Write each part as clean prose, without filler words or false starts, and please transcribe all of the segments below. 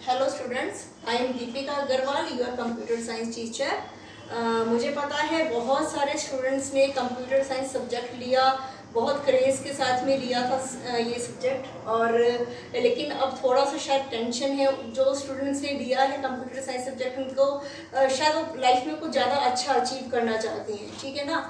Hello students, I am Deepika Agarwal, your computer science teacher. मुझे पता है बहुत सारे स्टूडेंट्स ने कंप्यूटर साइंस सब्जेक्ट लिया, बहुत क्रेज़ के साथ में लिया था ये सब्जेक्ट। और लेकिन अब थोड़ा सा शायद टेंशन है। जो स्टूडेंट्स ने लिया है कंप्यूटर साइंस सब्जेक्ट, उनको शायद वो लाइफ में कुछ ज़्यादा अच्छा अचीव करना चाहते हैं, ठीक है ना।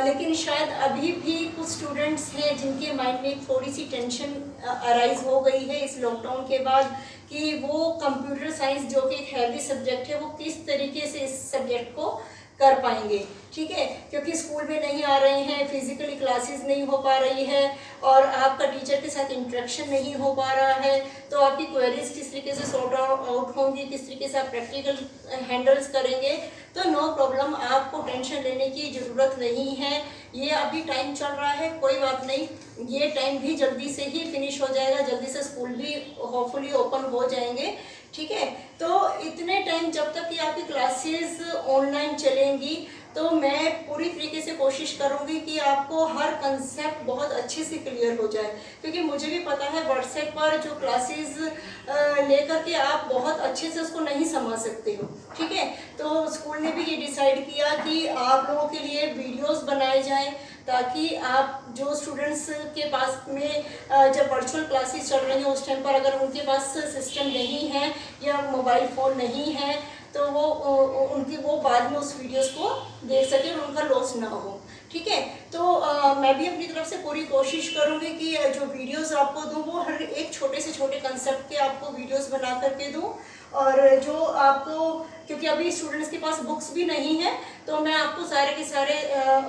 लेकिन शायद अभी भी कुछ स्टूडेंट्स हैं जिनके माइंड में थोड़ी सी टेंशन अराइज हो गई है इस लॉकडाउन के बाद, कि वो कंप्यूटर साइंस जो कि एक हैवी सब्जेक्ट है, वो किस तरीके से इस सब्जेक्ट को कर पाएंगे, ठीक है। क्योंकि स्कूल में नहीं आ रहे हैं, फिजिकली क्लासेस नहीं हो पा रही है और आपका टीचर के साथ इंटरेक्शन नहीं हो पा रहा है, तो आपकी क्वेरीज किस तरीके से सॉर्ट आउट होंगी, किस तरीके से आप प्रैक्टिकल हैंडल्स करेंगे। तो नो प्रॉब्लम, आपको टेंशन लेने की ज़रूरत नहीं है। ये अभी टाइम चल रहा है, कोई बात नहीं, ये टाइम भी जल्दी से ही फिनिश हो जाएगा, जल्दी से स्कूल भी होपफुली ओपन हो जाएंगे, ठीक है। तो इतने टाइम जब तक कि आपकी क्लासेस ऑनलाइन चलेंगी, तो मैं पूरी तरीके से कोशिश करूंगी कि आपको हर कंसेप्ट बहुत अच्छे से क्लियर हो जाए, क्योंकि मुझे भी पता है व्हाट्सएप पर जो क्लासेस लेकर के आप बहुत अच्छे से उसको नहीं समझ सकते हो, ठीक है। तो स्कूल ने भी ये डिसाइड किया कि आप लोगों के लिए वीडियोस बनाए जाएं, ताकि आप जो स्टूडेंट्स के पास में जब वर्चुअल क्लासेस चल रही हैं उस टाइम पर अगर उनके पास सिस्टम नहीं है या मोबाइल फ़ोन नहीं है, तो वो वो बाद में उस वीडियोस को देख सके और उनका लॉस ना हो, ठीक है। तो मैं भी अपनी तरफ से पूरी कोशिश करूँगी कि जो वीडियोस आपको दूँ वो हर एक छोटे से छोटे कंसेप्ट के आपको वीडियोस बना करके दूँ। और जो आपको, क्योंकि अभी स्टूडेंट्स के पास बुक्स भी नहीं है, तो मैं आपको सारे के सारे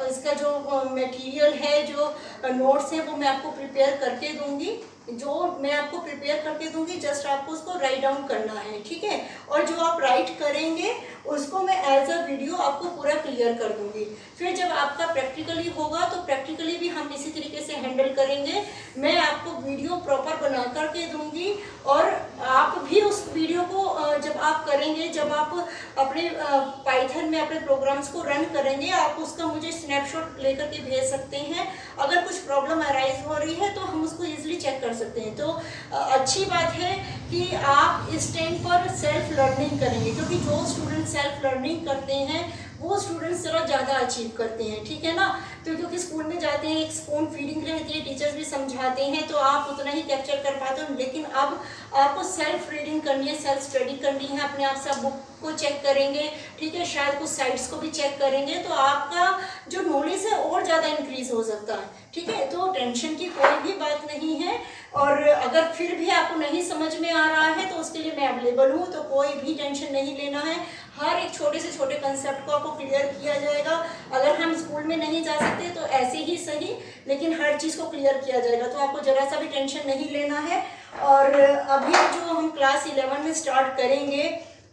इसका जो मटेरियल है, जो नोट्स हैं, वो मैं आपको प्रिपेयर करके दूंगी। जो मैं आपको प्रिपेयर करके दूंगी, जस्ट आपको उसको राइट डाउन करना है, ठीक है। और जो आप राइट करेंगे उसको मैं एज अ वीडियो आपको पूरा क्लियर कर दूंगी। फिर जब आपका प्रैक्टिकली होगा तो प्रैक्टिकली भी हम इसी तरीके से हैंडल करेंगे। मैं आपको वीडियो प्रॉपर बना करके दूंगी और आप भी उस वीडियो को जब आप करेंगे, जब आप अपने पाइथन में अपने प्रोग्राम्स को रन करेंगे, आप उसका मुझे स्नैपशॉट लेकर के भेज सकते हैं। अगर कुछ प्रॉब्लम अराइज हो रही है तो हम उसको इजीली चेक कर सकते हैं। तो अच्छी बात है कि आप इस टाइम पर सेल्फ लर्निंग करेंगे, क्योंकि जो स्टूडेंट सेल्फ लर्निंग करते हैं वो स्टूडेंट्स ज़रा ज़्यादा अचीव करते हैं, ठीक है ना। तो क्योंकि स्कूल में जाते हैं, एक स्पून फीडिंग रहती है, टीचर्स भी समझाते हैं, तो आप उतना ही कैप्चर कर पाते हो। लेकिन अब आपको सेल्फ रीडिंग करनी है, सेल्फ स्टडी करनी है, अपने आप से आप बुक को चेक करेंगे, ठीक है, शायद कुछ साइट्स को भी चेक करेंगे, तो आपका जो नॉलेज है और ज़्यादा इंक्रीज हो सकता है, ठीक है। तो टेंशन की कोई भी बात नहीं है। और अगर फिर भी आपको नहीं समझ में आ रहा है तो उसके लिए मैं अवेलेबल हूँ, तो कोई भी टेंशन नहीं लेना है। हर एक छोटे से छोटे कंसेप्ट को आपको क्लियर किया जाएगा। अगर हम स्कूल में नहीं जा सकते तो ऐसे ही सही, लेकिन हर चीज़ को क्लियर किया जाएगा, तो आपको ज़रा सा भी टेंशन नहीं लेना है। और अभी जो हम क्लास 11 में स्टार्ट करेंगे,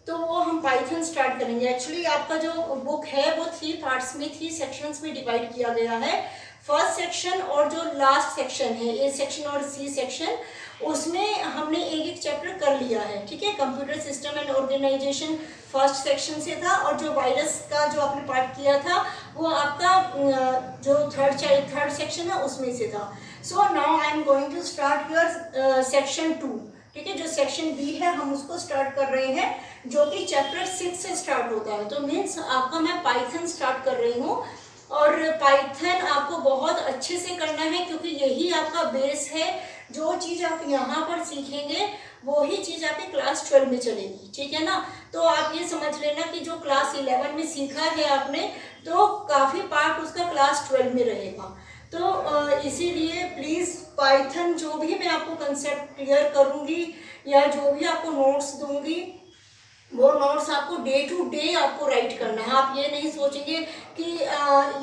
तो वो हम पाइथन स्टार्ट करेंगे। एक्चुअली आपका जो बुक है वो 3 पार्ट्स में, 3 सेक्शंस में डिवाइड किया गया है। फर्स्ट सेक्शन और जो लास्ट सेक्शन है, ए सेक्शन और सी सेक्शन, उसमें हमने एक एक चैप्टर कर लिया है, ठीक है। Computer system and organization first section से था, और जो वायरस का जो आपने पार्ट किया था वो आपका जो थर्ड सेक्शन है उसमें से था। So now I am going to start your section 2, ठीक है। जो सेक्शन बी है हम उसको स्टार्ट कर रहे हैं, जो कि चैप्टर 6 से स्टार्ट होता है। तो मीन्स आपका मैं पाइथन स्टार्ट कर रही हूँ, और पाइथन आपको बहुत अच्छे से करना है, क्योंकि यही आपका बेस है। जो चीज़ आप यहाँ पर सीखेंगे वही चीज़ आपकी क्लास 12 में चलेगी, ठीक है ना। तो आप ये समझ लेना कि जो क्लास 11 में सीखा है आपने, तो काफ़ी पार्ट उसका क्लास 12 में रहेगा। तो इसीलिए प्लीज़ पाइथन जो भी मैं आपको कंसेप्ट क्लियर करूँगी या जो भी आपको नोट्स दूंगी, वो नोट्स आपको डे टू डे आपको राइट करना है। आप ये नहीं सोचेंगे कि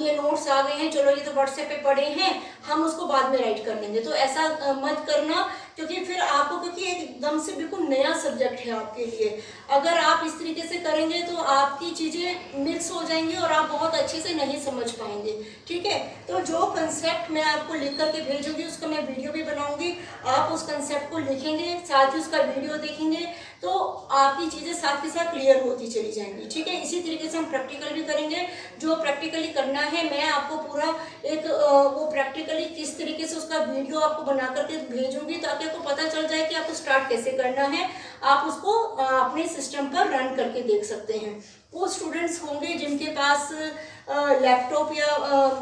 ये नोट्स आ गए हैं, चलो ये तो व्हाट्सएप पे पड़े हैं, हम उसको बाद में राइट कर लेंगे, तो ऐसा मत करना। क्योंकि फिर आपको, क्योंकि एकदम से बिल्कुल नया सब्जेक्ट है आपके लिए, अगर आप इस तरीके से करेंगे तो आपकी चीज़ें मिक्स हो जाएंगी और आप बहुत अच्छे से नहीं समझ पाएंगे, ठीक है। तो जो कंसेप्ट मैं आपको लिख करके भेजूंगी उसका मैं वीडियो भी बनाऊंगी, आप उस कंसेप्ट को लिखेंगे, साथ ही उसका वीडियो देखेंगे, तो आपकी चीज़ें साथ के साथ क्लियर होती चली जाएंगी, ठीक है। इसी तरीके से हम प्रैक्टिकल भी करेंगे। जो प्रैक्टिकली करना है मैं आपको पूरा एक वो प्रैक्टिकली किस तरीके से उसका वीडियो आपको बना करके भेजूंगी, ताकि आपको पता चल जाए कि आपको स्टार्ट कैसे करना है। आप उसको अपने सिस्टम पर रन करके देख सकते हैं। वो स्टूडेंट्स होंगे जिनके पास लैपटॉप या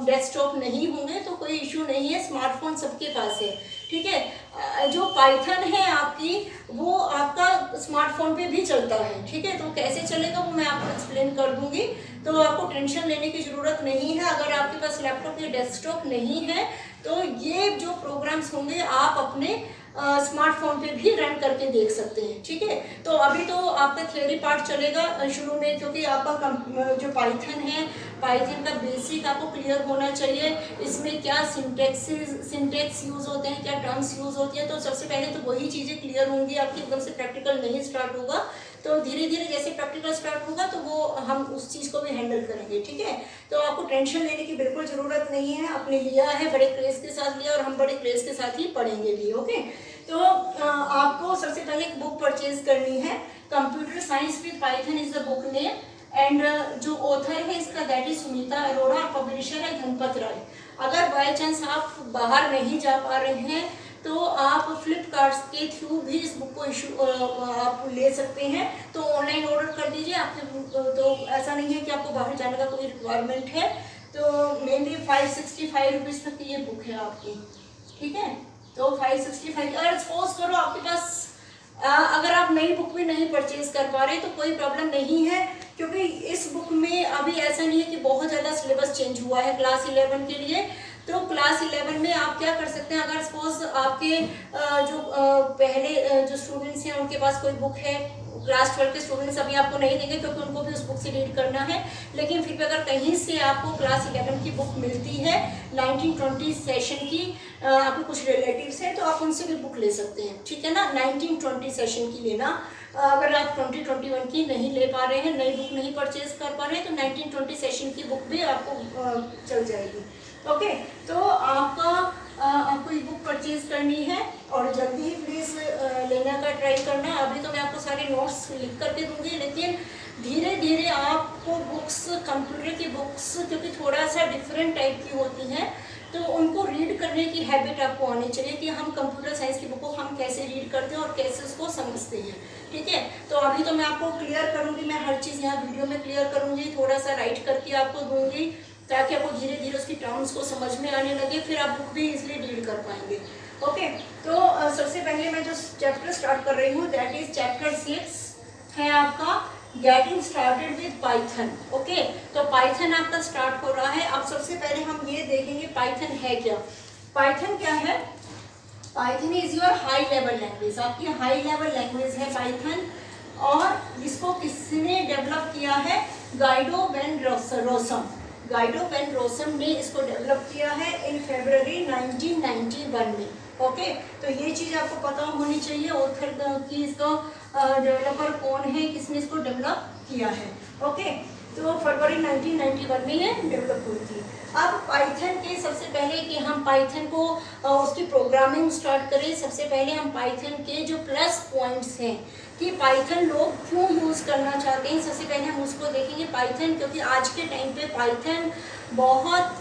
डेस्कटॉप नहीं होंगे तो कोई इशू नहीं है, स्मार्टफोन सबके पास है, ठीक है। जो पाइथन है आपकी, वो आपका स्मार्टफोन पे भी चलता है, ठीक है। तो कैसे चलेगा वो मैं आपको एक्सप्लेन कर दूंगी, तो आपको टेंशन लेने की ज़रूरत नहीं है। अगर आपके पास लैपटॉप या डेस्कटॉप नहीं है तो ये जो प्रोग्राम्स होंगे आप अपने स्मार्टफोन पे भी रन करके देख सकते हैं, ठीक है। तो अभी तो आपका थियोरी पार्ट चलेगा शुरू में, क्योंकि आपका जो पाइथन है, पाइथन का बेसिक आपको क्लियर होना चाहिए। इसमें क्या सिंटेक्स यूज़ होते हैं, क्या टर्म्स यूज़ होती हैं, तो सबसे पहले तो वही चीज़ें क्लियर होंगी आपकी। एकदम से प्रैक्टिकल नहीं स्टार्ट होगा, तो धीरे धीरे जैसे प्रैक्टिकल स्टार्ट होगा तो वो हम उस चीज़ को भी हैंडल करेंगे, ठीक है। तो आपको टेंशन लेने की बिल्कुल ज़रूरत नहीं है। आपने लिया है, बड़े क्रेज के साथ लिया और हम बड़े क्रेज के साथ ही पढ़ेंगे भी, ओके। तो आपको सबसे पहले एक बुक परचेज करनी है, computer science with Python is the book name, and जो ऑथर है इसका that is Sunita Arora, publisher है धनपत राय। अगर बाय चांस आप बाहर नहीं जा पा रहे हैं तो आप फ्लिपकार्ट के थ्रू भी इस बुक को आप ले सकते हैं। तो ऑनलाइन ऑर्डर कर दीजिए आपके, तो ऐसा नहीं है कि आपको बाहर जाने का कोई रिक्वायरमेंट है। तो मेनली 565 रुपीज़ तक की ये बुक है आपकी, ठीक है। तो 565, अगर सपोज करो आपके पास अगर आप नई बुक भी नहीं परचेज कर पा रहे तो कोई प्रॉब्लम नहीं है, क्योंकि इस बुक में अभी ऐसा नहीं है कि बहुत ज़्यादा सिलेबस चेंज हुआ है क्लास 11 के लिए। तो क्लास 11 में आप क्या कर सकते हैं, अगर सपोज आपके जो पहले जो स्टूडेंट्स हैं उनके पास कोई बुक है, क्लास 12 के स्टूडेंट्स अभी आपको नहीं देंगे क्योंकि उनको भी उस बुक से रीड करना है, लेकिन फिर भी अगर कहीं से आपको क्लास 11 की बुक मिलती है 1920 सेशन की, आपके कुछ रिलेटिव्स हैं तो आप उनसे भी बुक ले सकते हैं, ठीक है ना। 1920 सेशन की लेना, अगर आप 2021 की नहीं ले पा रहे हैं, नई बुक नहीं परचेज कर पा रहे हैं तो 1920 सेशन की बुक भी आपको चल जाएगी, ओके। तो आपको ये बुक परचेज करनी है और जल्दी ही प्लीज़ लेने का ट्राई करना। अभी तो मैं आपको सारे नोट्स लिख करके दूंगी, लेकिन धीरे धीरे आपको बुक्स, कंप्यूटर की बुक्स क्योंकि थोड़ा सा डिफरेंट टाइप की होती हैं, तो उनको रीड करने की हैबिट आपको आनी चाहिए कि हम कंप्यूटर साइंस की बुक को हम कैसे रीड करते हैं और कैसे उसको समझते हैं, ठीक है। तो अभी तो मैं आपको क्लियर करूँगी, मैं हर चीज़ यहाँ वीडियो में क्लियर करूँगी, थोड़ा सा राइट करके आपको दूँगी ताकि आपको धीरे धीरे उसकी टर्म्स को समझ में आने लगे, फिर आप बुक भी इजीली रीड कर पाएंगे, ओके। तो सबसे पहले मैं जो चैप्टर स्टार्ट कर रही हूँ दैट इज चैप्टर 6 है आपका getting started with Python, okay. तो पाइथन आपका स्टार्ट हो रहा है। अब सबसे पहले हम ये देखेंगे पाइथन है क्या। पाइथन क्या है, Python is your high level language, आपकी हाई लेवल लैंग्वेज है पाइथन, और इसको किसने डेवलप किया है, Guido when Rossum. Guido when Rossum ने इसको डेवलप किया है इन फरवरी 1991 में, ओके। तो ये चीज़ आपको पता होनी चाहिए ऑथर की, इसका डेवलपर कौन है, किसने इसको डेवलप किया है, ओके। तो फरवरी 1991 में ये डेवलप हुई थी। अब पाइथन के सबसे पहले कि हम पाइथन को उसकी प्रोग्रामिंग स्टार्ट करें, सबसे पहले हम पाइथन के जो प्लस पॉइंट्स हैं कि पाइथन लोग क्यों यूज़ करना चाहते हैं, सबसे पहले हम उसको देखेंगे। पाइथन क्योंकि आज के टाइम पे पाइथन बहुत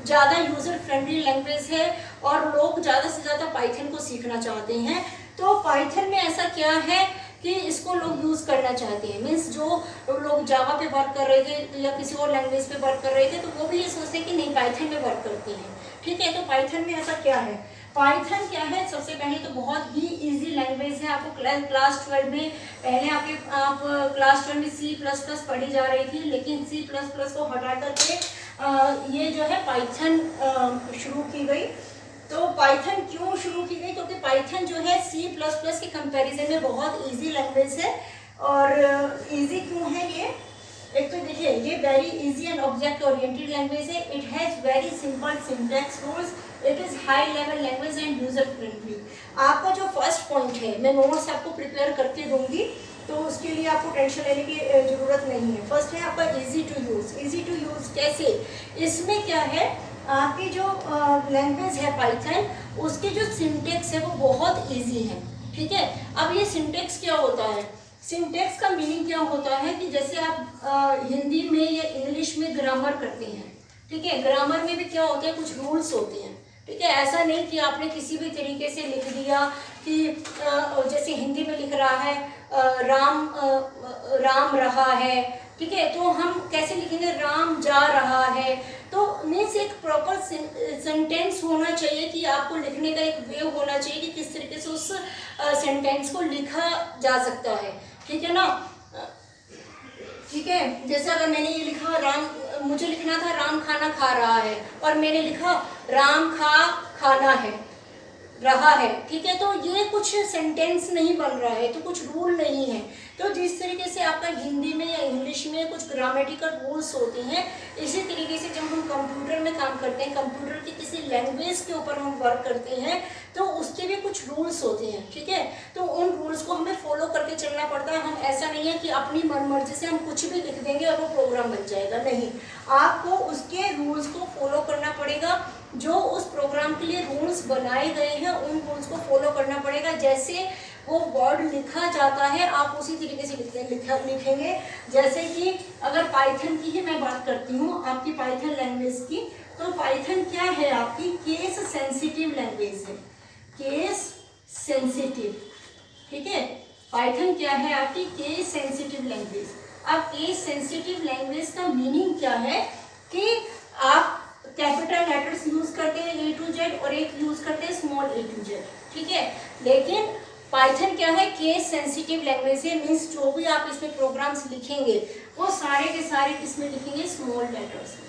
ज़्यादा यूज़र फ्रेंडली लैंग्वेज है और लोग ज़्यादा से ज़्यादा पाइथन को सीखना चाहते हैं। तो पाइथन में ऐसा क्या है कि इसको लोग यूज़ करना चाहते हैं, मीन्स जो लोग जावा पे वर्क कर रहे थे या किसी और लैंग्वेज पे वर्क कर रहे थे तो वो भी ये सोचते हैं कि नहीं पाइथन में वर्क करते हैं, ठीक है। तो पाइथन में ऐसा क्या है, पाइथन क्या है, सबसे पहले तो बहुत ही इजी लैंग्वेज है। आपको क्लास 12 में पहले आप क्लास 12 में C++ पढ़ी जा रही थी, लेकिन C++ को हटा करके ये जो है पाइथन शुरू की गई। तो पाइथन क्यों शुरू की गई, क्योंकि पाइथन जो है C++ के कंपैरिजन में बहुत इजी लैंग्वेज है। और इजी क्यों है ये, एक तो देखिए ये very easy and object oriented language है, it has very simple syntax rules, it is high level language and user friendly. आपका जो फर्स्ट पॉइंट है, मैं नोट्स आपको प्रिपेयर करके दूंगी तो उसके लिए आपको टेंशन लेने की ज़रूरत नहीं है। फर्स्ट है आपका easy to use. Easy to use कैसे, इसमें क्या है, आपकी जो लैंग्वेज है पाइथन, उसके जो सिंटेक्स है वो बहुत इजी है, ठीक है। अब ये सिंटेक्स क्या होता है, सिंटेक्स का मीनिंग क्या होता है कि जैसे आप हिंदी में या इंग्लिश में ग्रामर करते हैं, ठीक है, ग्रामर में भी क्या होते हैं, कुछ रूल्स होते हैं, ठीक है। ऐसा नहीं कि आपने किसी भी तरीके से लिख दिया कि जैसे हिंदी में लिख रहा है, राम रहा है, ठीक है, तो हम कैसे लिखेंगे, राम जा रहा है। तो मीन्स एक प्रॉपर सेंटेंस होना चाहिए कि आपको लिखने का एक वे होना चाहिए कि किस तरीके से उस सेंटेंस को लिखा जा सकता है, ठीक है ना। ठीक है, जैसे अगर मैंने ये लिखा राम, मुझे लिखना था राम खाना खा रहा है, और मैंने लिखा राम खाना है रहा है, ठीक है, तो ये कुछ सेंटेंस नहीं बन रहा है, तो कुछ रूल नहीं है। तो जिस तरीके से आपका हिंदी में या इंग्लिश में कुछ ग्रामेटिकल रूल्स होते हैं, इसी तरीके से जब हम कंप्यूटर में काम करते हैं, कंप्यूटर की किसी लैंग्वेज के ऊपर हम वर्क करते हैं, तो उसके भी कुछ रूल्स होते हैं, ठीक है, तो उन रूल्स को हमें फॉलो करके चलना पड़ता है। हम ऐसा नहीं है कि अपनी मनमर्जी से हम कुछ भी लिख देंगे और वो प्रोग्राम बन जाएगा, नहीं, आपको उसके रूल्स को फॉलो करना पड़ेगा। जो उस प्रोग्राम के लिए रूल्स बनाए गए हैं उन रूल्स को फॉलो करना पड़ेगा। जैसे वो वर्ड लिखा जाता है आप उसी तरीके से लिखेंगे। जैसे कि अगर पाइथन की ही मैं बात करती हूँ, आपकी पाइथन लैंग्वेज की, तो पाइथन क्या है, आपकी केस सेंसिटिव लैंग्वेज है, केस सेंसिटिव, ठीक है, पाइथन क्या है आपकी केस सेंसिटिव लैंग्वेज। अब केस सेंसिटिव लैंग्वेज का मीनिंग क्या है कि आप कैपिटल लेटर्स यूज करते हैं A to Z और एक यूज करते हैं स्मॉल a to Z, ठीक है, लेकिन पाइथन क्या है, केस सेंसिटिव लैंग्वेज है, मीन्स जो भी आप इसमें प्रोग्राम्स लिखेंगे वो सारे के सारे किसमें लिखेंगे, स्मॉल लेटर्स में,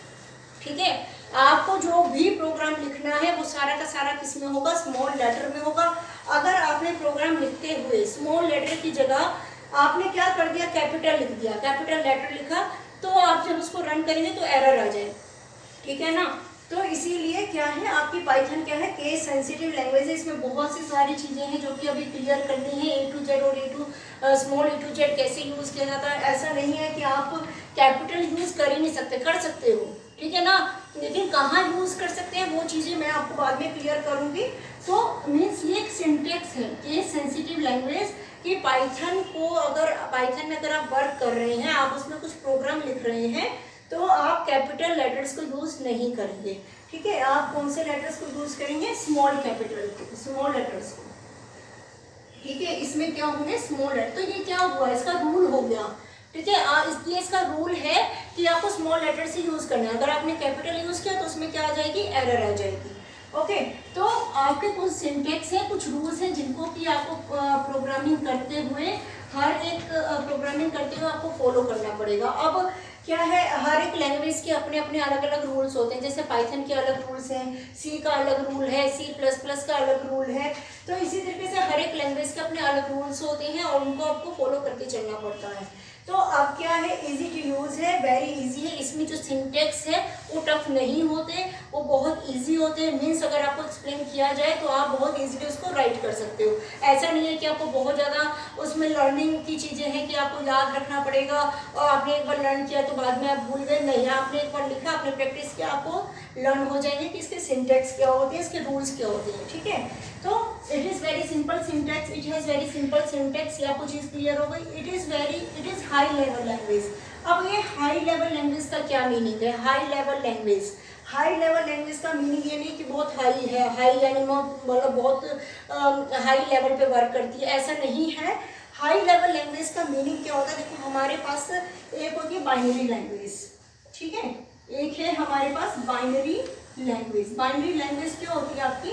ठीक है। आपको जो भी प्रोग्राम लिखना है वो सारा का सारा किसमें होगा, स्मॉल लेटर में होगा। अगर आपने प्रोग्राम लिखते हुए स्मॉल लेटर की जगह आपने क्या कर दिया, कैपिटल लिख दिया, कैपिटल लेटर लिखा, तो आप जब उसको रन करेंगे तो एरर आ जाए, ठीक है ना। तो इसीलिए क्या है, आपकी पाइथन क्या है, केस सेंसिटिव लैंग्वेज है, इसमें बहुत सी सारी चीज़ें हैं जो कि अभी क्लियर करनी है। A to Z और स्मॉल A to Z कैसे यूज़ किया जाता है, ऐसा नहीं है कि आप कैपिटल यूज़ कर ही नहीं सकते, कर सकते हो, ठीक है ना, लेकिन कहाँ यूज़ कर सकते हैं वो चीज़ें मैं आपको बाद में क्लियर करूँगी। तो मीन्स ये एक सिंटेक्स है, केस सेंसिटिव लैंग्वेज, कि पाइथन को अगर पाइथन में अगर आप वर्क कर रहे हैं, आप उसमें कुछ प्रोग्राम लिख रहे हैं, तो आप कैपिटल लेटर्स को यूज नहीं करेंगे, ठीक है, आप कौन से लेटर्स को यूज करेंगे, स्मॉल लेटर्स को, ठीक है, इसमें क्या होंगे, स्मॉल लेटर। तो ये क्या हुआ, इसका रूल हो गया, ठीक है, इसलिए इसका रूल है कि आपको स्मॉल लेटर से यूज करना है। अगर आपने कैपिटल यूज किया तो उसमें क्या आ जाएगी, एरर आ जाएगी, ओके। तो आपके कुछ सिंटेक्स है, कुछ रूल्स हैं जिनको कि आपको प्रोग्रामिंग करते हुए आपको फॉलो करना पड़ेगा। अब क्या है, हर एक लैंग्वेज के अपने अपने अलग अलग रूल्स होते हैं। जैसे पाइथन के अलग रूल्स हैं, सी का अलग रूल है, C++ का अलग रूल है। तो इसी तरीके से हर एक लैंग्वेज के अपने अलग रूल्स होते हैं और उनको आपको फॉलो करके चलना पड़ता है। तो अब क्या है, इजी टू यूज़ है, वेरी इजी है। इसमें जो सिंटेक्स है वो टफ नहीं होते, वो बहुत इजी होते हैं। मीन्स अगर आपको एक्सप्लेन किया जाए तो आप बहुत इजीली उसको राइट कर सकते हो। ऐसा नहीं है कि आपको बहुत ज़्यादा उसमें लर्निंग की चीज़ें हैं कि आपको याद रखना पड़ेगा और आपने एक बार लर्न किया तो बाद में आप भूल गए, नहीं, आपने एक बार लिखा, आपने प्रैक्टिस किया, आपको लर्न हो जाएंगे कि इसके सिंटेक्स क्या होते हैं, इसके रूल्स क्या होते हैं, ठीक है। तो it is very simple syntax, it has very simple syntax, ये आपको चीज़ क्लियर हो गई। It is high level language. अब ये हाई लेवल लैंग्वेज का क्या मीनिंग है, हाई लेवल लैंग्वेज का मीनिंग ये नहीं कि बहुत हाई है, हाई यानी मतलब बहुत हाई लेवल पे वर्क करती है, ऐसा नहीं है। हाई लेवल लैंग्वेज का मीनिंग क्या होता है, देखो हमारे पास एक होती है बाइनरी लैंग्वेज, ठीक है, एक है हमारे पास बाइनरी लैंग्वेज। बाइनरी लैंग्वेज क्या होती है, आपकी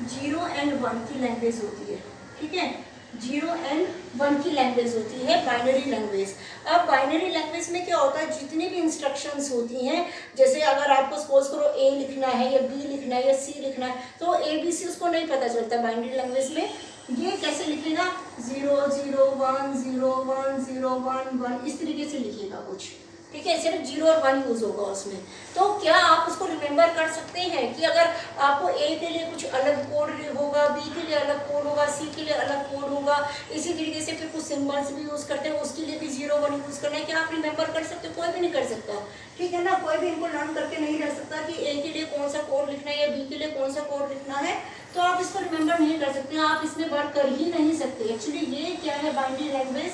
0 and 1 की लैंग्वेज होती है, ठीक है, 0 and 1 की लैंग्वेज होती है बाइनरी लैंग्वेज। अब बाइनरी लैंग्वेज में क्या होता है, जितनी भी इंस्ट्रक्शंस होती हैं, जैसे अगर आपको सपोज करो A लिखना है या B लिखना है या C लिखना है, तो ABC उसको नहीं पता चलता बाइनरी लैंग्वेज में। ये कैसे लिखेगा, 0 0 1 0 1 0 1 1, इस तरीके से लिखेगा कुछ, ठीक है, सिर्फ 0 और 1 यूज होगा उसमें। तो क्या आप उसको रिमेंबर कर सकते हैं कि अगर आपको A के लिए कुछ अलग कोड होगा, B के लिए अलग कोड होगा, C के लिए अलग कोड होगा, इसी तरीके से फिर कुछ सिंबल्स भी यूज़ करते हैं, उसके लिए भी 0 1 यूज़ करना है, क्या आप रिमेंबर कर सकते हो, कोई भी नहीं कर सकता, ठीक है ना, कोई भी इनको लर्न करके नहीं रह सकता कि A के लिए कौन सा कोड लिखना है या B के लिए कौन सा कोड लिखना है, तो आप इसको रिमेंबर नहीं कर सकते, आप इसमें वर्क कर ही नहीं सकते। एक्चुअली ये क्या है, बाइनरी लैंग्वेज,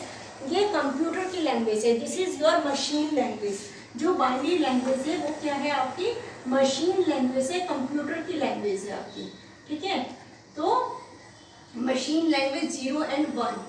ये कंप्यूटर की लैंग्वेज है, this is your machine language. जो बाइनरी लैंग्वेज है वो क्या है, आपकी मशीन लैंग्वेज है, कंप्यूटर की लैंग्वेज है आपकी, ठीक है। तो मशीन लैंग्वेज 0 and 1।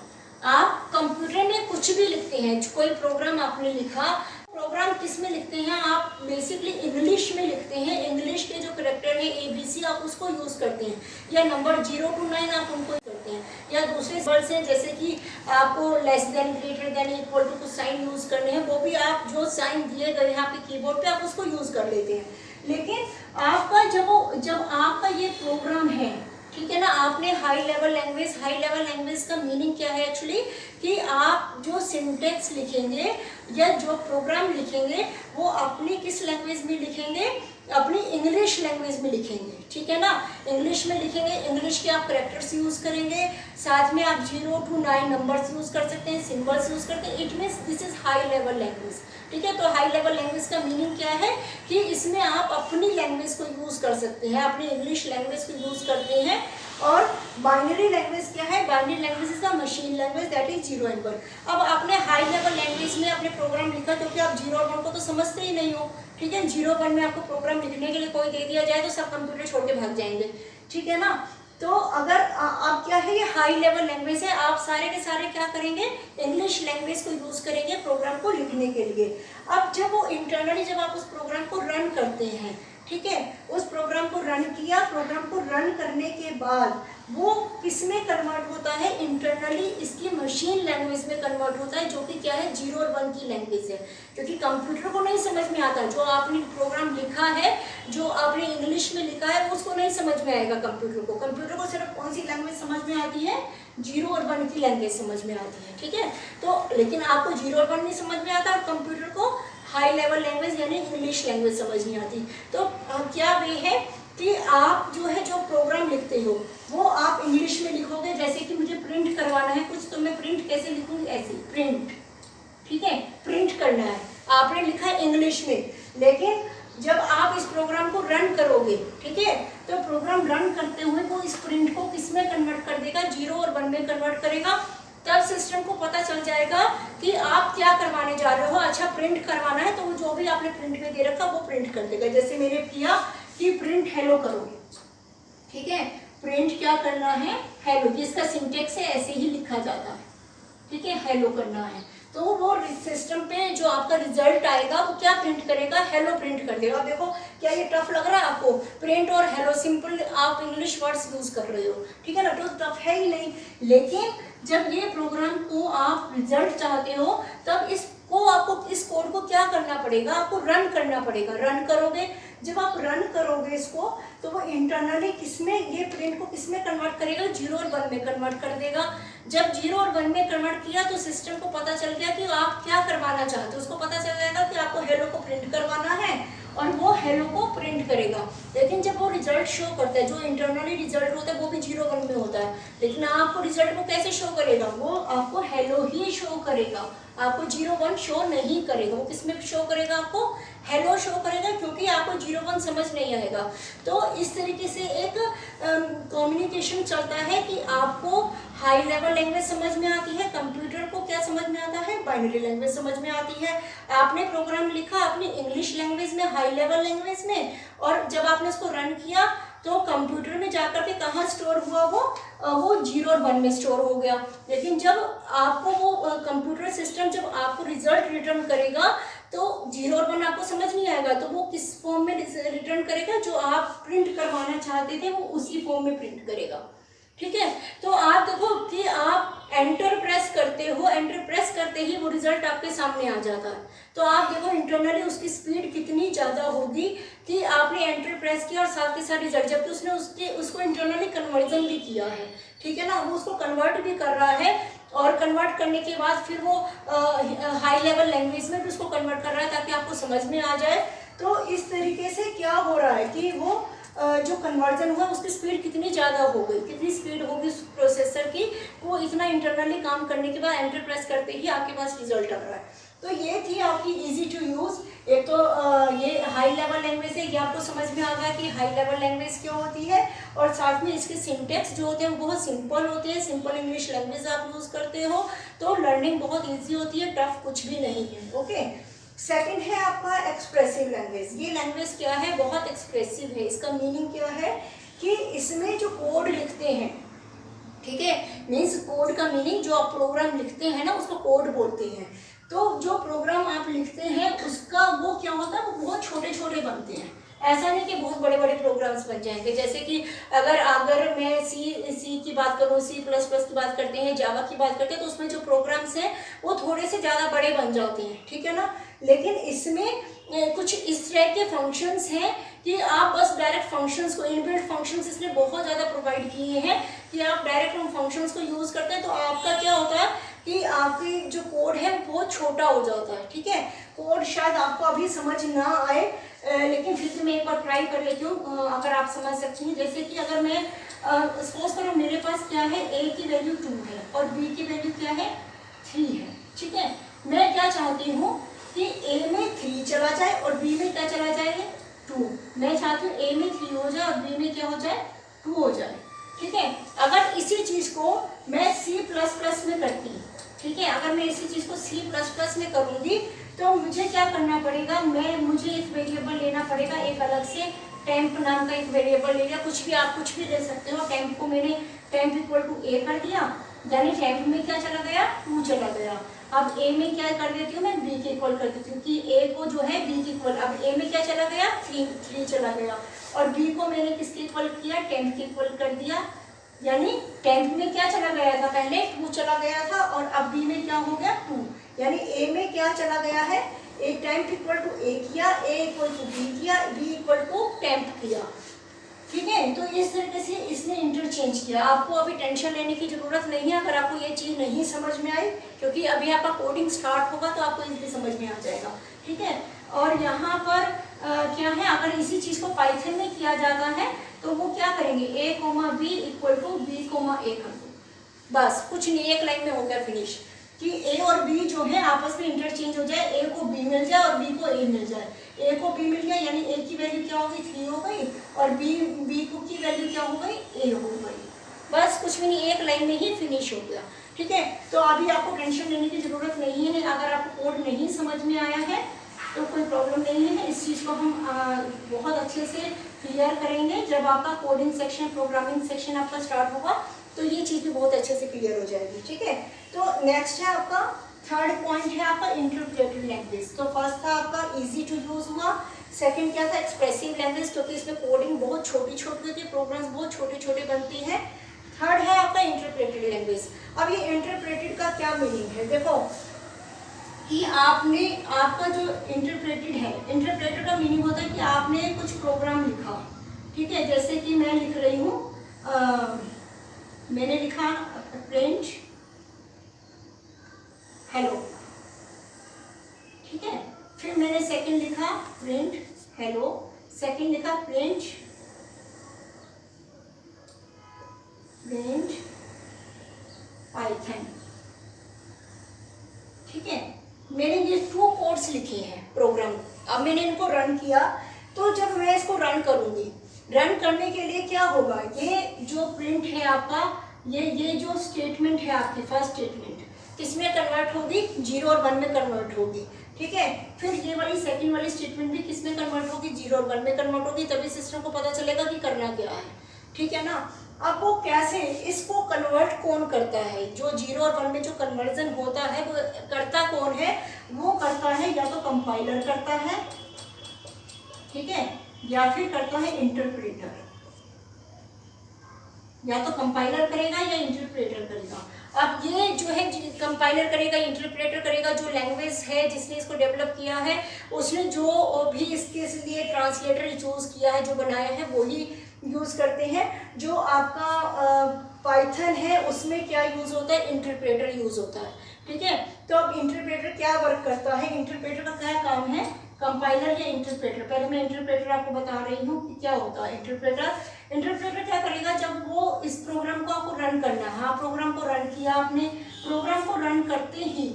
आप कंप्यूटर में कुछ भी लिखते हैं, कोई प्रोग्राम आपने लिखा, प्रोग्राम किस में लिखते हैं आप, बेसिकली इंग्लिश में लिखते हैं। इंग्लिश के जो करेक्टर है ABC आप उसको यूज़ करते हैं, या नंबर 0 to 9 आप उनको करते हैं, या दूसरे वर्ड्स हैं जैसे कि आपको less than, greater than, equal to कुछ साइन यूज़ करने हैं, वो भी आप जो साइन दिए गए हैं आपके कीबोर्ड पे आप उसको यूज़ कर लेते हैं। लेकिन आपका जब आपका ये प्रोग्राम है, ठीक है ना, आपने हाई लेवल लैंग्वेज का मीनिंग क्या है एक्चुअली, कि आप जो सिंटेक्स लिखेंगे या जो प्रोग्राम लिखेंगे वो अपनी किस लैंग्वेज में लिखेंगे, अपनी इंग्लिश लैंग्वेज में लिखेंगे, ठीक है ना। इंग्लिश में लिखेंगे, इंग्लिश के आप करेक्टर्स यूज़ करेंगे, साथ में आप 0 to 9 नंबर्स यूज़ कर सकते हैं, सिंबल्स यूज़ करते हैं। It means this is high level language, ठीक है। तो हाई लेवल लैंग्वेज का मीनिंग क्या है कि इसमें आप अपनी लैंग्वेज को यूज़ कर सकते हैं, अपनी इंग्लिश लैंग्वेज को यूज़ करते हैं। और बाइनरी लैंग्वेज क्या है, binary language is the machine language that is 0 and 1। अब आपने हाई लेवल लैंग्वेज में अपने प्रोग्राम लिखा, क्योंकि आप 0 और 1 को तो समझते ही नहीं हो, ठीक है। 0 1 में आपको प्रोग्राम लिखने के लिए कोई दे दिया जाए तो सब कंप्यूटर छोड़ के भाग जाएंगे, ठीक है ना। तो अगर आप क्या है, ये हाई लेवल लैंग्वेज है, आप सारे के सारे क्या करेंगे, इंग्लिश लैंग्वेज को यूज करेंगे प्रोग्राम को लिखने के लिए। अब जब वो इंटरनली जब आप उस प्रोग्राम को रन करते हैं, ठीक है, उस प्रोग्राम को रन किया, प्रोग्राम को रन करने के बाद वो किस में कन्वर्ट होता है, इंटरनली इसकी मशीन लैंग्वेज में कन्वर्ट होता है, जो कि क्या है 0 और 1 की लैंग्वेज है। क्योंकि कंप्यूटर को नहीं समझ में आता, जो आपने प्रोग्राम लिखा है, जो आपने इंग्लिश में लिखा है, उसको नहीं समझ में आएगा कंप्यूटर को सिर्फ कौन सी लैंग्वेज समझ में आती है, 0 और 1 की लैंग्वेज समझ में आती है, ठीक है। तो लेकिन आपको 0 और 1 नहीं समझ में आता, और कंप्यूटर को हाई लेवल लैंग्वेज यानी इंग्लिश लैंग्वेज समझ नहीं आती। तो क्या वे है कि आप जो है जो प्रोग्राम लिखते हो वो आप इंग्लिश में लिखोगे। जैसे कि मुझे प्रिंट करवाना है कुछ, तो मैं प्रिंट कैसे लिखूंगी, ऐसे प्रिंट, ठीक है, प्रिंट करना है, आपने लिखा है इंग्लिश में। लेकिन जब आप इस प्रोग्राम को रन करोगे, ठीक है, तो प्रोग्राम रन करते हुए वो इस प्रिंट को किस में कन्वर्ट कर देगा, 0 और 1 में कन्वर्ट करेगा। तब सिस्टम को पता चल जाएगा कि आप क्या करवाने जा रहे हो। अच्छा, प्रिंट करवाना है तो वो जो भी आपने प्रिंट में दे रखा वो प्रिंट कर देगा। जैसे मैंने किया कि प्रिंट हेलो करोगे, ठीक है, प्रिंट क्या करना है, हेलो, जिसका सिंटेक्स है ऐसे ही लिखा जाता है, ठीक है, हेलो करना है। तो वो सिस्टम पे जो आपका रिजल्ट आएगा वो क्या प्रिंट करेगा, हेलो प्रिंट कर देगा। देखो क्या ये टफ लग रहा है आपको, प्रिंट और हेलो, सिंपल आप इंग्लिश वर्ड्स यूज कर रहे हो, ठीक है ना, तो टफ है ही नहीं। लेकिन जब ये प्रोग्राम को आप रिजल्ट चाहते हो तब इसको आपको इस कोड को क्या करना पड़ेगा, आपको रन करना पड़ेगा। रन करोगे, जब आप रन करोगे इसको तो वो इंटरनली किसमें, ये प्रिंट को किसमें कन्वर्ट करेगा, 0 और 1 में कन्वर्ट कर देगा। जब 0 और 1 में कन्वर्ट किया तो सिस्टम को पता चल गया कि आप क्या करवाना चाहते हो। उसको पता चल जाएगा कि आपको हेलो को प्रिंट करवाना है और वो हेलो को प्रिंट करेगा। लेकिन जब वो रिजल्ट शो करता है, जो इंटरनली रिजल्ट होता है वो भी 0 1 में होता है, लेकिन आपको रिजल्ट को कैसे शो करेगा, वो आपको हेलो ही शो करेगा, आपको 0 1 शो नहीं करेगा। वो किसमें शो करेगा, आपको हेलो शो करेगा, क्योंकि आपको 0 1 समझ नहीं आएगा। तो इस तरीके से एक कम्युनिकेशन चलता है कि आपको हाई लेवल लैंग्वेज समझ में आती है, कंप्यूटर को क्या समझ में आता है, बाइनरी लैंग्वेज समझ में आती है। आपने प्रोग्राम लिखा अपनी इंग्लिश लैंग्वेज में, हाई लेवल लैंग्वेज में, और जब आपने उसको रन किया तो कंप्यूटर में जाकर के कहाँ स्टोर हुआ, वो 0 और 1 में स्टोर हो गया। लेकिन जब आपको वो कंप्यूटर सिस्टम जब आपको रिजल्ट रिटर्न करेगा तो 0 और 1 आपको समझ नहीं आएगा, तो वो किस फॉर्म में रिटर्न करेगा, जो आप प्रिंट करवाना चाहते थे वो उसी फॉर्म में प्रिंट करेगा, ठीक है। तो आप देखो कि आप एंटर प्रेस करते हो, एंटर प्रेस करते ही वो रिजल्ट आपके सामने आ जाता है। तो आप देखो इंटरनली उसकी स्पीड कितनी ज़्यादा होगी कि आपने एंटर प्रेस किया और साथ के साथ रिजल्ट, जबकि उसने उसको इंटरनली कन्वर्जन भी किया है, ठीक है ना, वो उसको कन्वर्ट भी कर रहा है, और कन्वर्ट करने के बाद फिर वो हाई लेवल लैंग्वेज में भी उसको कन्वर्ट कर रहा है ताकि आपको समझ में आ जाए। तो इस तरीके से क्या हो रहा है कि वो जो कन्वर्जन हुआ उसकी स्पीड कितनी ज़्यादा हो गई, कितनी स्पीड होगी उस प्रोसेसर की, वो इतना इंटरनली काम करने के बाद एंटर प्रेस करते ही आपके पास रिजल्ट आ रहा है। तो ये थी आपकी इजी टू यूज़। एक तो ये हाई लेवल लैंग्वेज है, ये आपको समझ में आ गया कि हाई लेवल लैंग्वेज क्यों होती है, और साथ में इसके सिंटेक्स जो होते हैं वो बहुत सिंपल होते हैं, सिंपल इंग्लिश लैंग्वेज आप यूज़ करते हो तो लर्निंग बहुत ईजी होती है, टफ कुछ भी नहीं है, ओके। सेकंड है आपका एक्सप्रेसिव लैंग्वेज। ये लैंग्वेज क्या है, बहुत एक्सप्रेसिव है। इसका मीनिंग क्या है कि इसमें जो कोड लिखते हैं, ठीक है। मीन्स कोड का मीनिंग, जो आप प्रोग्राम लिखते हैं ना उसको कोड बोलते हैं। तो जो प्रोग्राम आप लिखते हैं उसका वो क्या होता है, वो बहुत छोटे छोटे बनते हैं। ऐसा नहीं कि बहुत बड़े बड़े प्रोग्राम्स बन जाएंगे। जैसे कि अगर मैं सी की बात करूँ, C++ की बात करते हैं, जावा की बात करते हैं, तो उसमें जो प्रोग्राम्स हैं वो थोड़े से ज़्यादा बड़े बन जाते हैं, ठीक है ना। लेकिन इसमें कुछ इस तरह के फंक्शंस हैं कि आप बस डायरेक्ट फंक्शंस को, इनबिल्ट फंक्शंस इसने बहुत ज़्यादा प्रोवाइड किए हैं कि आप डायरेक्ट उन फंक्शंस को यूज़ करते हैं तो आपका क्या होता है कि आपकी जो कोड है बहुत छोटा हो जाता है, ठीक है। कोड शायद आपको अभी समझ ना आए, लेकिन फिर भी मैं एक बार ट्राई कर लेती हूँ, अगर आप समझ सकती हैं। जैसे कि अगर मैं सपोज करो मेरे पास क्या है, a की वैल्यू 2 है और b की वैल्यू क्या है, 3 है, ठीक है। मैं क्या चाहती हूँ कि a में 3 चला जाए और b में क्या चला जाए, 2। मैं चाहती हूँ a में 3 हो जाए और b में क्या हो जाए, 2 हो जाए, ठीक है। अगर इसी चीज़ को मैं C++ में करती हूँ, ठीक है, अगर मैं इसी चीज़ को C++ में करूँगी तो मुझे क्या करना पड़ेगा, मुझे एक वेरिएबल लेना पड़ेगा, एक अलग से टेम्प नाम का एक वेरिएबल ले लिया। कुछ भी आप कुछ भी ले सकते हो। टेम्प को मैंने टेम्प इक्वल टू a कर दिया, यानी टेम्प में क्या चला गया, 2 चला गया। अब a में क्या कर देती हूँ मैं, b के इक्वल कर देती हूँ कि a को जो है b के इक्वल, अब a में क्या चला गया, 3 चला गया और b को मैंने किसके इक्वल किया, टेम्प के इक्वल कर दिया। यानी टेम्प में क्या चला गया था, पहले 2 चला गया था और अब b में क्या हो गया, 2। यानी a में क्या चला गया है, a temp equal to a किया, a इक्वल टू b किया, b इक्वल टू टेम्प किया, ठीक है। तो इस तरीके से इसने इंटरचेंज किया। आपको अभी टेंशन लेने की जरूरत नहीं है अगर आपको ये चीज़ नहीं समझ में आई, क्योंकि अभी आपका कोडिंग स्टार्ट होगा तो आपको इसलिए समझ में आ जाएगा, ठीक है। और यहाँ पर क्या है, अगर इसी चीज़ को पाइथन में किया जाता है तो वो क्या करेंगे, a, b equal to b, a कर दो, बस कुछ नहीं, एक लाइन में हो गया फिनिश। कि a और b जो है आपस में इंटरचेंज हो जाए, a को b मिल जाए और b को a मिल जाए। a को b मिल गया यानी a की वैल्यू क्या हो गई, 3 हो गई और b को की वैल्यू क्या हो गई, a हो गई। बस कुछ भी नहीं, एक लाइन में ही फिनिश हो गया, ठीक है। तो अभी आपको टेंशन लेने की जरूरत नहीं है। अगर आपको कोड नहीं समझ में आया है तो कोई प्रॉब्लम नहीं है, इस चीज़ को हम बहुत अच्छे से क्लियर करेंगे। जब आपका कोडिंग सेक्शन, प्रोग्रामिंग सेक्शन आपका स्टार्ट होगा तो ये चीज़ भी बहुत अच्छे से क्लियर हो जाएगी, ठीक है। तो नेक्स्ट है आपका थर्ड पॉइंट है आपका इंटरप्रेटिव लैंग्वेज। तो फर्स्ट था आपका इजी टू यूज हुआ, सेकंड क्या था, एक्सप्रेसिव लैंग्वेज, क्योंकि इसमें कोडिंग बहुत छोटी छोटी होती है, प्रोग्राम्स बहुत छोटे छोटे बनती हैं। थर्ड है आपका इंटरप्रेटेड लैंग्वेज। अब ये इंटरप्रेटेड का क्या मीनिंग है, देखो कि आपका जो इंटरप्रेटेड है, इंटरप्रेटेड का मीनिंग होता है कि आपने कुछ प्रोग्राम लिखा, ठीक है। जैसे कि मैं लिख रही हूँ, मैंने लिखा प्रिंट हेलो, ठीक है। फिर मैंने सेकंड लिखा प्रिंट हेलो, सेकंड लिखा प्रिंट पाइथन, ठीक है। मैंने ये 2 कोड्स लिखे हैं प्रोग्राम। अब मैंने इनको रन किया, तो जब मैं इसको रन करूंगी, रन करने के लिए क्या होगा, ये जो प्रिंट है आपका, ये जो स्टेटमेंट है आपकी फर्स्ट स्टेटमेंट किसमें कन्वर्ट होगी, 0 और 1 में कन्वर्ट होगी, ठीक है। फिर ये वाली सेकंड वाली स्टेटमेंट भी किसमें कन्वर्ट होगी, 0 और 1 में कन्वर्ट होगी, तभी सिस्टम को पता चलेगा कि करना क्या है, ठीक है ना। अब वो कैसे, इसको कन्वर्ट कौन करता है, जो 0 और 1 में जो कन्वर्जन होता है वो करता कौन है, वो करता है या तो कंपाइलर करता है, ठीक है, या फिर करता है इंटरप्रेटर। या तो कंपाइलर करेगा या इंटरप्रेटर करेगा। अब ये जो है कंपाइलर करेगा, इंटरप्रेटर करेगा, जो लैंग्वेज है जिसने इसको डेवलप किया है उसने जो भी इसके लिए ट्रांसलेटर चूज किया है, जो बनाया है वही यूज़ करते हैं। जो आपका पाइथन है उसमें क्या यूज़ होता है, इंटरप्रेटर यूज़ होता है, ठीक है। तो अब इंटरप्रेटर क्या वर्क करता है, इंटरप्रेटर का क्या काम है, कंपाइलर या इंटरप्रेटर। पहले मैं इंटरप्रेटर आपको बता रही हूँ कि क्या होता है इंटरप्रेटर क्या करेगा, जब वो इस प्रोग्राम को आपको रन करना है, हाँ प्रोग्राम को रन किया आपने, प्रोग्राम को रन करते ही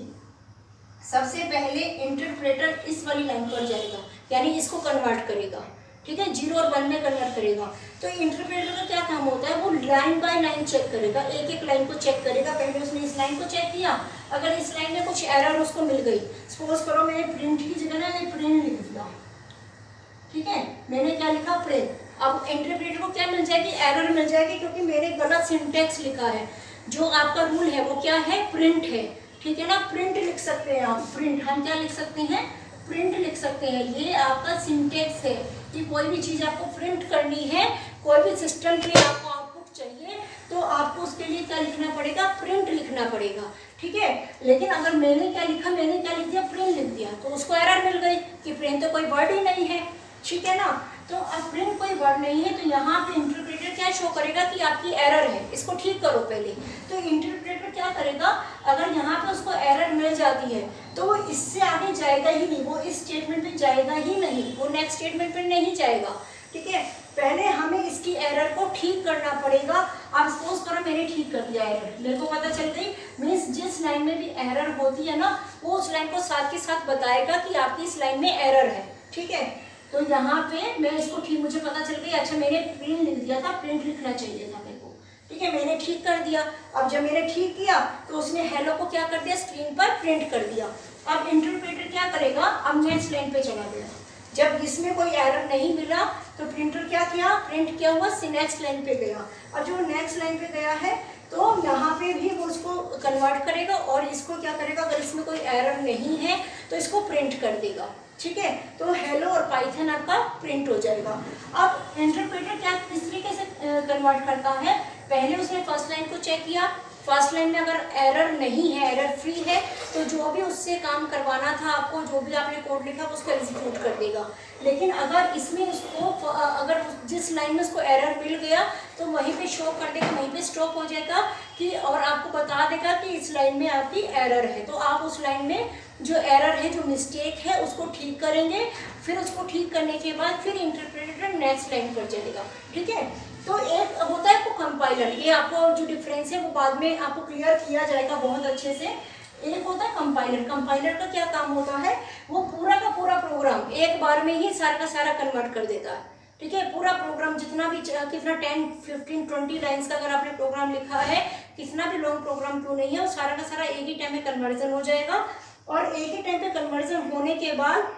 सबसे पहले इंटरप्रेटर इस वाली लाइन पर जाएगा, यानी इसको कन्वर्ट करेगा, ठीक है, 0 और 1 में कन्वर्ट करेगा। तो इंटरप्रेटर का क्या काम होता है, वो लाइन बाय लाइन चेक करेगा, एक एक लाइन को चेक करेगा। पहले उसने इस लाइन को चेक किया, अगर इस लाइन में कुछ एरर उसको मिल गई, सपोज करो मैंने प्रिंट की जगह ना प्रिंट लिख दिया, ठीक है, मैंने क्या लिखा प्रिंट, अब इंटरप्रेटर को क्या मिल जाएगी, एरर मिल जाएगी, क्योंकि मैंने गलत सिंटेक्स लिखा है। जो आपका रूल है वो क्या है, प्रिंट है, ठीक है ना। प्रिंट लिख सकते हैं आप, प्रिंट, हम क्या लिख सकते हैं, प्रिंट लिख सकते हैं। ये आपका सिंटेक्स है कि कोई भी चीज़ आपको प्रिंट करनी है, कोई भी सिस्टम पे आपको आउटपुट चाहिए, तो आपको उसके लिए क्या लिखना पड़ेगा, प्रिंट लिखना पड़ेगा, ठीक है। लेकिन अगर मैंने क्या लिखा, मैंने क्या लिख दिया, प्रिंट लिख दिया, तो उसको एरर मिल गई कि प्रिंट तो कोई वर्ड ही नहीं है, ठीक है ना। तो अब प्रिंट कोई वर्ड नहीं है, तो यहाँ पे इंटरप्रेटर क्या शो करेगा कि आपकी एरर है, इसको ठीक करो पहले। तो इंटरप्रेटर क्या करेगा, अगर यहाँ पे उसको एरर मिल जाती है तो वो इससे आगे जाएगा ही नहीं, वो इस स्टेटमेंट पे जाएगा ही नहीं, वो नेक्स्ट स्टेटमेंट पे नहीं जाएगा, ठीक है। पहले हमें इसकी एरर को ठीक करना पड़ेगा। अब सपोज करो मैंने ठीक कर दिया एरर, मेरे को पता चल गई, मीन्स जिस लाइन में भी एरर होती है ना, वो उस लाइन को साथ के साथ बताएगा कि आपकी इस लाइन में एरर है, ठीक है। तो यहाँ पे मैं इसको ठीक, मुझे पता चल गई, अच्छा मैंने प्रिंट लिख दिया था, प्रिंट लिखना चाहिए था मेरे को, ठीक है, मैंने ठीक कर दिया। अब जब मैंने ठीक किया तो उसने हेलो को क्या कर दिया, स्क्रीन पर प्रिंट कर दिया। अब इंटरप्रेटर क्या करेगा, अब नेक्स्ट लाइन पे चला गया। जब इसमें कोई एरर नहीं मिला तो प्रिंटर क्या किया, प्रिंट किया हुआ नेक्स्ट लाइन पे गया। अब जो नेक्स्ट लाइन पे गया है तो यहाँ पे भी वो उसको कन्वर्ट करेगा और इसको क्या करेगा, अगर इसमें कोई एरर नहीं है तो इसको प्रिंट कर देगा, ठीक है। तो हेलो और पाइथन आपका प्रिंट हो जाएगा। अब इंटरप्रेटर क्या किस तरीके से कन्वर्ट करता है, पहले उसने फर्स्ट लाइन को चेक किया, फर्स्ट लाइन में अगर एरर नहीं है, एरर फ्री है, तो जो भी उससे काम करवाना था आपको, जो भी आपने कोड लिखा उसको एग्जीक्यूट कर देगा। लेकिन अगर इसमें उसको, अगर जिस लाइन में उसको एरर मिल गया तो वहीं पे शो कर देगा, वहीं पे स्टॉप हो जाएगा कि, और आपको बता देगा कि इस लाइन में आपकी एरर है। तो आप उस लाइन में जो एरर है, जो मिस्टेक है, उसको ठीक करेंगे। फिर उसको ठीक करने के बाद फिर इंटरप्रेटर नेक्स्ट लाइन पर चलेगा, ठीक है। तो एक होता है आपको कंपाइलर, ये आपको जो डिफरेंस है वो बाद में आपको क्लियर किया जाएगा बहुत अच्छे से। एक होता है कंपाइलर, कंपाइलर का क्या काम होता है, वो पूरा का पूरा प्रोग्राम एक बार में ही सारा का सारा कन्वर्ट कर देता है, ठीक है। पूरा प्रोग्राम जितना भी, कितना 10, 15, 20 लाइन्स का अगर आपने प्रोग्राम लिखा है, कितना भी लॉन्ग प्रोग्राम क्यों नहीं है, वो सारा का सारा एक ही टाइम में कन्वर्जन हो जाएगा। और एक ही टाइम पे कन्वर्जन होने के बाद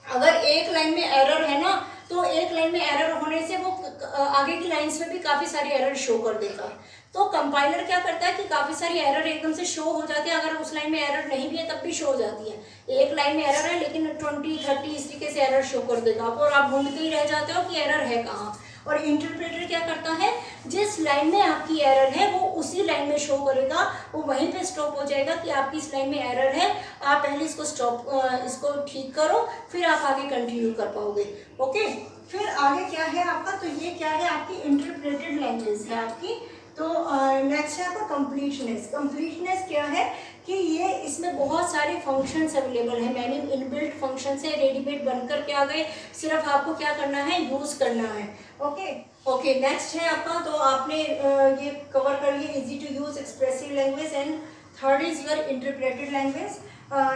अगर एक लाइन में एरर है ना, तो एक लाइन में एरर होने से वो आगे की लाइंस में भी काफ़ी सारी एरर शो कर देगा। तो कंपाइलर क्या करता है कि काफ़ी सारी एरर एकदम से शो हो जाती है, अगर उस लाइन में एरर नहीं भी है तब भी शो हो जाती है। एक लाइन में एरर है लेकिन 20, 30 इस तरीके से एरर शो कर देगा आपको, और आप ढूंढते ही रह जाते हो कि एरर है कहाँ। और इंटरप्रेटर क्या करता है, जिस लाइन में आपकी एरर है वो उसी लाइन में शो करेगा, वो वहीं पे स्टॉप हो जाएगा कि आपकी इस लाइन में एरर है, आप पहले इसको इसको ठीक करो, फिर आप आगे कंटिन्यू कर पाओगे, ओके। फिर आगे क्या है आपका, तो ये क्या है, आपकी इंटरप्रेटेड लैंग्वेज है आपकी। तो नेक्स्ट है आपका कंप्लीटनेस। कंप्लीटनेस क्या है कि ये, इसमें बहुत सारे फंक्शंस अवेलेबल है, मैंने इनबिल्ट फंक्शंस है, रेडीमेड बनकर के आ गए, सिर्फ आपको क्या करना है, यूज़ करना है, ओके। नेक्स्ट है आपका, तो आपने ये कवर कर लिया, easy to use expressive language, and third is your interpreted language.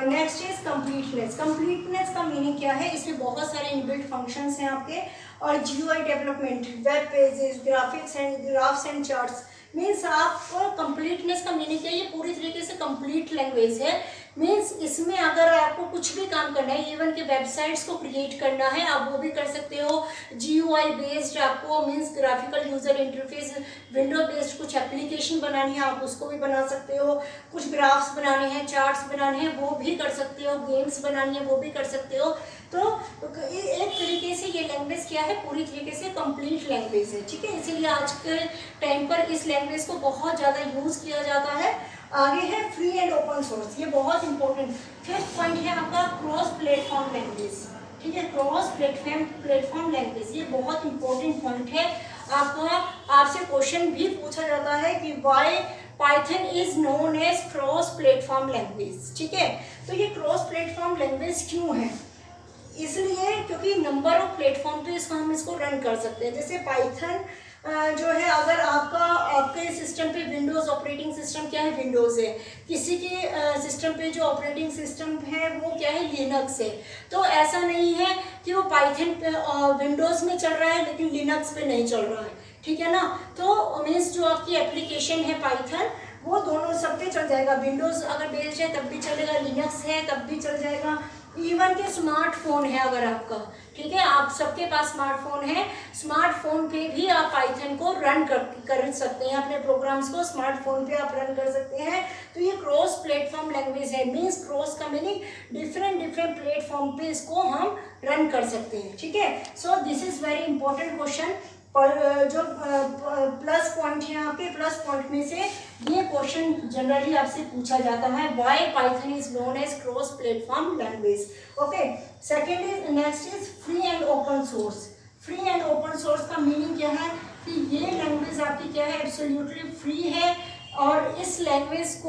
Next is completeness. Completeness का मीनिंग क्या है, इसमें बहुत सारे इनबिल्ट फंक्शंस हैं आपके, और GUI development, web pages, graphs and charts, means आपको कंप्लीटनेस का मीनिंग क्या है, ये पूरी तरीके से कंप्लीट लैंग्वेज है। मीन्स इसमें अगर आपको कुछ भी काम करना है, इवन के वेबसाइट्स को क्रिएट करना है, आप वो भी कर सकते हो। GUI बेस्ड आपको, means graphical user interface, window based कुछ एप्लीकेशन बनानी है, आप उसको भी बना सकते हो। कुछ ग्राफ्स बनाने हैं, चार्ट्स बनाने हैं, वो भी कर सकते हो। गेम्स बनानी है, वो भी कर सकते हो। तो एक तरीके से ये लैंग्वेज क्या है, पूरी तरीके से कंप्लीट लैंग्वेज है, ठीक है। इसीलिए आज के टाइम पर इस लैंग्वेज को बहुत ज़्यादा यूज़ किया जाता है। आगे है फ्री एंड ओपन सोर्स, ये बहुत इंपॉर्टेंट। फिफ्थ पॉइंट है आपका क्रॉस प्लेटफॉर्म लैंग्वेज, ठीक है। क्रॉस प्लेटफॉर्म लैंग्वेज, ये बहुत इंपॉर्टेंट पॉइंट है। आपसे क्वेश्चन भी पूछा जाता है कि why Python is known as cross platform language, ठीक है। तो ये क्रॉस प्लेटफॉर्म लैंग्वेज क्यों है, इसलिए क्योंकि नंबर ऑफ प्लेटफॉर्म पे हम इसको रन कर सकते हैं। जैसे पाइथन जो है, अगर आपके सिस्टम पे विंडोज़ ऑपरेटिंग सिस्टम क्या है, विंडोज़ है, किसी के सिस्टम पे जो ऑपरेटिंग सिस्टम है वो क्या है, लिनक्स है। तो ऐसा नहीं है कि वो पाइथन पे विंडोज़ में चल रहा है लेकिन लिनक्स पे नहीं चल रहा है, ठीक है ना। तो मीन्स जो आपकी एप्लीकेशन है पाइथन, वो दोनों सब पे चल जाएगा। विंडोज़ अगर बेस्ड है तब भी चलेगा, लिनक्स है तब भी चल जाएगा, इवन के स्मार्टफोन है अगर आपका, ठीक है, आप सबके पास स्मार्टफोन है, स्मार्टफोन पे भी आप पाइथन को रन कर सकते हैं, अपने प्रोग्राम्स को स्मार्टफोन पे आप रन कर सकते हैं। तो ये क्रॉस प्लेटफॉर्म लैंग्वेज है, मीन्स क्रॉस का मीनिंग डिफरेंट प्लेटफॉर्म पे इसको हम रन कर सकते हैं, ठीक है। So this is very important question. पर जो प्लस पॉइंट है यहाँ पे, प्लस पॉइंट में से ये क्वेश्चन जनरली आपसे पूछा जाता है, why Python is known as cross platform language. Okay, second is, next is free and open source. Free and open source का मीनिंग क्या है कि ये लैंग्वेज आपकी क्या है, एब्सोल्युटली फ्री है, और इस लैंग्वेज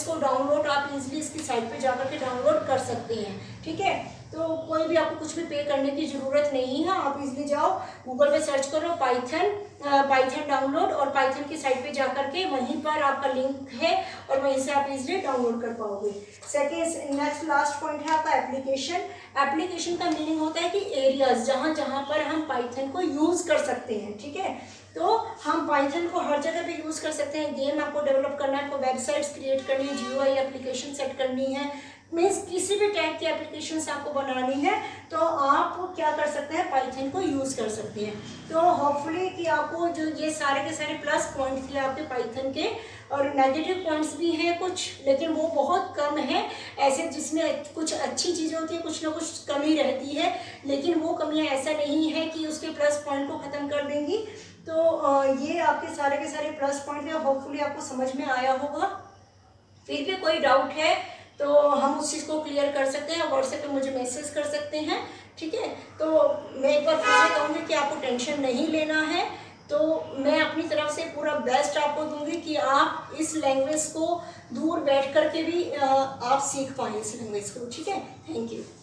को डाउनलोड आप इजीली इसकी साइट पे जाकर के डाउनलोड कर सकते हैं, ठीक है। तो कोई भी आपको कुछ भी पे करने की ज़रूरत नहीं है, आप इजीली जाओ गूगल पे सर्च करो पाइथन डाउनलोड, और पाइथन की साइट पे जाकर के वहीं पर आपका लिंक है और वहीं से आप इजीली डाउनलोड कर पाओगे। सेकेंड, नेक्स्ट लास्ट पॉइंट है आपका एप्लीकेशन। एप्लीकेशन का मीनिंग होता है कि एरियाज जहाँ जहाँ पर हम पाइथन को यूज़ कर सकते हैं, ठीक है। तो हम पाइथन को हर जगह पे यूज़ कर सकते हैं। गेम आपको डेवलप करना है, आपको वेबसाइट्स क्रिएट करनी है, GUI एप्लीकेशन सेट करनी है, मीन्स किसी भी टाइप की एप्लीकेशंस आपको बनानी है तो आप क्या कर सकते हैं, पाइथन को यूज़ कर सकते हैं। तो होपफुली कि आपको जो ये सारे के सारे प्लस पॉइंट थे आपके पाइथन के, और नेगेटिव पॉइंट्स भी हैं कुछ, लेकिन वो बहुत कम है, ऐसे जिसमें कुछ अच्छी चीज़ें होती है, कुछ ना कुछ कमी रहती है, लेकिन वो कमियाँ ऐसा नहीं है कि उसके प्लस पॉइंट को ख़त्म कर देंगी। तो ये आपके सारे के सारे प्लस पॉइंट है, होपफुली आपको समझ में आया होगा। फिर भी कोई डाउट है तो हम उस चीज़ को क्लियर कर सकते हैं, व्हाट्सएप पे मुझे मैसेज कर सकते हैं, ठीक है। तो मैं एक बार फिर से कहूँगी कि आपको टेंशन नहीं लेना है, तो मैं अपनी तरफ से पूरा बेस्ट आपको दूंगी कि आप इस लैंग्वेज को दूर बैठ कर के भी आप सीख पाएँ इस लैंग्वेज को, ठीक है। Thank you.